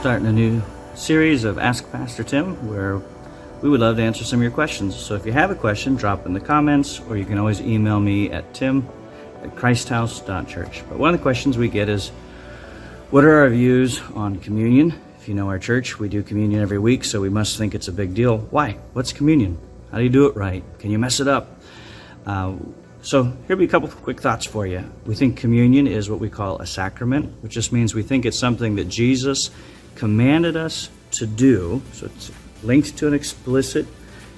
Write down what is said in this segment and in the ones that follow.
starting a new series of Ask Pastor Tim, where we would love to answer some of your questions. So if you have a question, drop in the comments, or you can always email me at tim@christhouse.church. But one of the questions we get is, what are our views on communion? If you know our church, we do communion every week, so we must think it's a big deal. Why? What's communion? How do you do it right? Can you mess it up? So here'll be a couple of quick thoughts for you. We think communion is what we call a sacrament, which just means we think it's something that Jesus commanded us to do. So it's linked to an explicit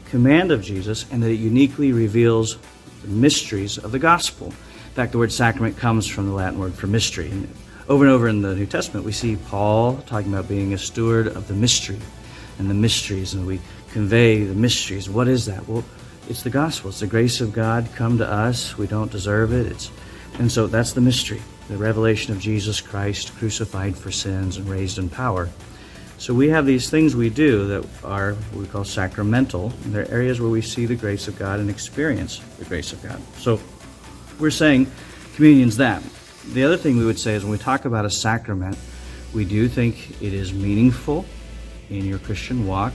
command of Jesus, and that it uniquely reveals the mysteries of the gospel. In fact, the word sacrament comes from the Latin word for mystery. And over and over in the New Testament, we see Paul talking about being a steward of the mystery and the mysteries, and we convey the mysteries. What is that? Well, it's the gospel. It's the grace of God come to us. We don't deserve it. And so that's the mystery, the revelation of Jesus Christ crucified for sins and raised in power. So we have these things we do that are what we call sacramental, and they're areas where we see the grace of God and experience the grace of God. So we're saying communion's that. The other thing we would say is when we talk about a sacrament, we do think it is meaningful in your Christian walk,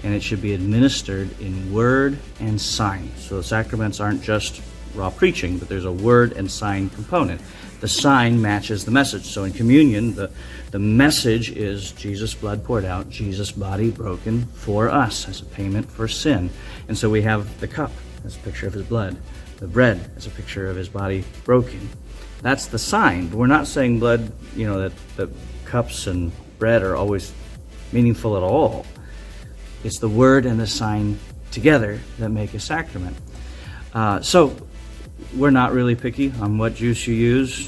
and it should be administered in word and sign. So the sacraments aren't just raw preaching, but there's a word and sign component. The sign matches the message. So in communion, the message is Jesus' blood poured out, Jesus' body broken for us as a payment for sin. And so we have the cup as a picture of his blood, the bread as a picture of his body broken. That's the sign. But we're not saying blood, that cups and bread are always meaningful at all. It's the word and the sign together that make a sacrament. So we're not really picky on what juice you use,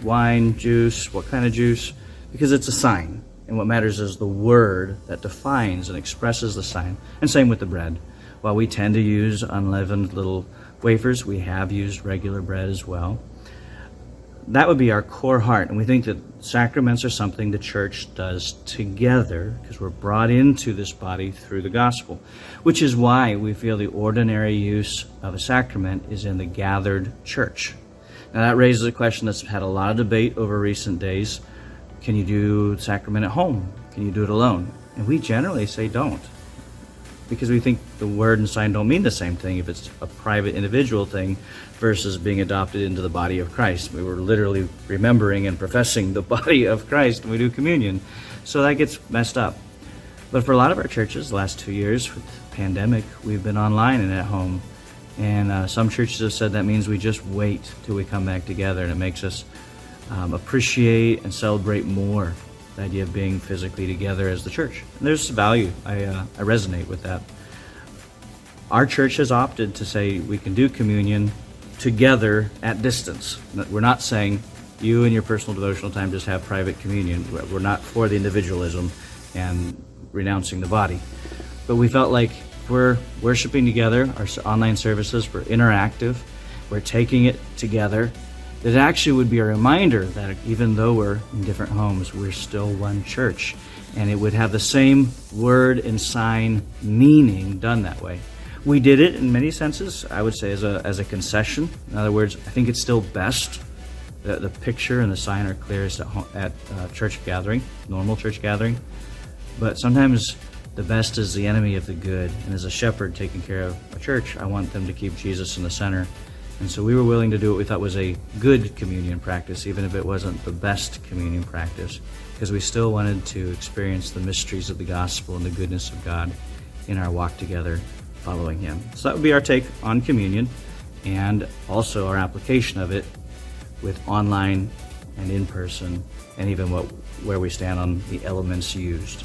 wine, juice, what kind of juice, because it's a sign. And what matters is the word that defines and expresses the sign. And same with the bread. While we tend to use unleavened little wafers, we have used regular bread as well. That would be our core heart, and we think that sacraments are something the church does together because we're brought into this body through the gospel, which is why we feel the ordinary use of a sacrament is in the gathered church. Now that raises a question that's had a lot of debate over recent days. Can you do sacrament at home? Can you do it alone? And we generally say don't, because we think the word and sign don't mean the same thing if it's a private individual thing versus being adopted into the body of Christ. We were literally remembering and professing the body of Christ when we do communion. So that gets messed up. But for a lot of our churches, the last 2 years with the pandemic, we've been online and at home. And some churches have said that means we just wait till we come back together, and it makes us appreciate and celebrate more the idea of being physically together as the church. And there's value. I resonate with that. Our church has opted to say we can do communion together at distance. We're not saying you and your personal devotional time just have private communion. We're not for the individualism and renouncing the body. But we felt like we're worshiping together, our online services, we're interactive, we're taking it together, that actually would be a reminder that even though we're in different homes, we're still one church. And it would have the same word and sign meaning done that way. We did it in many senses, I would say, as a concession. In other words, I think it's still best. The picture and the sign are clearest at church gathering, normal church gathering. But sometimes the best is the enemy of the good. And as a shepherd taking care of a church, I want them to keep Jesus in the center. And so we were willing to do what we thought was a good communion practice, even if it wasn't the best communion practice, because we still wanted to experience the mysteries of the gospel and the goodness of God in our walk together following him. So that would be our take on communion, and also our application of it with online and in person, and even where we stand on the elements used.